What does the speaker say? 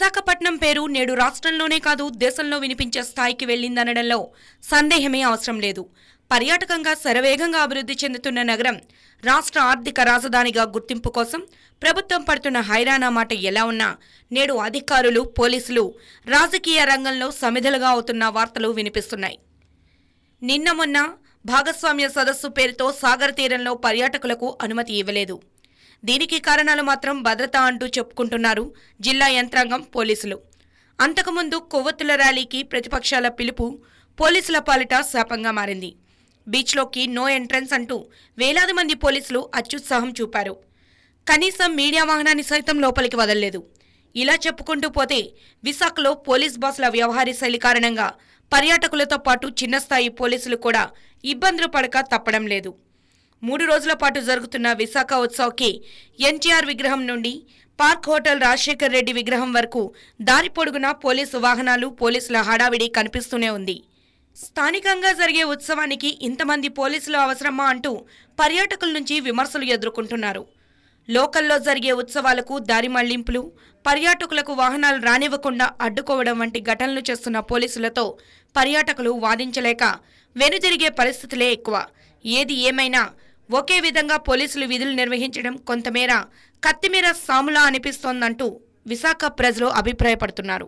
విశాఖపట్నం పేరు నేడు రాష్ట్రంలోనే కాదు దేశంలో వినిపించే స్థాయికి వెళ్లిందనడంలో సందేహమే అవసరం లేదు. పర్యాటకంగా శరవేగంగా అభివృద్ధి చెందుతున్న నగరం రాష్ట్ర ఆర్థిక రాజధానిగా గుర్తింపు కోసం ప్రభుత్వం పడుతున్న హైరానా మాట ఎలా ఉన్నా నేడు అధికారులు, పోలీసులు రాజకీయ రంగంలో సమిధలుగా అవుతున్న వార్తలు వినిపిస్తున్నాయి. నిన్న మొన్న భాగస్వామ్య సదస్సు పేరుతో సాగర్ తీరంలో పర్యాటకులకు అనుమతి ఇవ్వలేదు. దీనికి కారణాలు మాత్రం భద్రత అంటూ చెప్పుకుంటున్నారు జిల్లా యంత్రాంగం, పోలీసులు. అంతకుముందు కొవ్వొత్తుల ర్యాలీకి ప్రతిపక్షాల పిలుపు పోలీసుల పాలిట శాపంగా మారింది. బీచ్లోకి నో ఎంట్రన్స్ అంటూ వేలాది మంది పోలీసులు అత్యుత్సాహం చూపారు. కనీసం మీడియా వాహనాన్ని సైతం లోపలికి వదలలేదు. ఇలా చెప్పుకుంటూ పోతే విశాఖలో పోలీస్ బాసుల వ్యవహార శైలి కారణంగా పర్యాటకులతో పాటు చిన్న స్థాయి పోలీసులు కూడా ఇబ్బందులు పడక తప్పడం లేదు. 3 రోజుల పాటు జరుగుతున్న విశాఖ ఉత్సవ్కి ఎన్టీఆర్ విగ్రహం నుండి పార్క్ హోటల్ రాజశేఖర్ రెడ్డి విగ్రహం వరకు దారి పొడుగునా పోలీసు వాహనాలు, పోలీసుల హడావిడి కనిపిస్తూనే ఉంది. స్థానికంగా జరిగే ఉత్సవానికి ఇంతమంది పోలీసులు అవసరమా అంటూ పర్యాటకుల నుంచి విమర్శలు ఎదుర్కొంటున్నారు. లోకల్లో జరిగే ఉత్సవాలకు దారి మళ్లింపులు, పర్యాటకులకు వాహనాలు రానివ్వకుండా అడ్డుకోవడం వంటి ఘటనలు చేస్తున్న పోలీసులతో పర్యాటకులు వాదించలేక వెనుదిరిగే పరిస్థితులే ఎక్కువ. ఏది ఏమైనా ఒకే విధంగా పోలీసులు విధులు నిర్వహించడం కొంతమేర కత్తిమీర సాములా అనిపిస్తోందంటూ విశాఖ ప్రజలు అభిప్రాయపడుతున్నారు.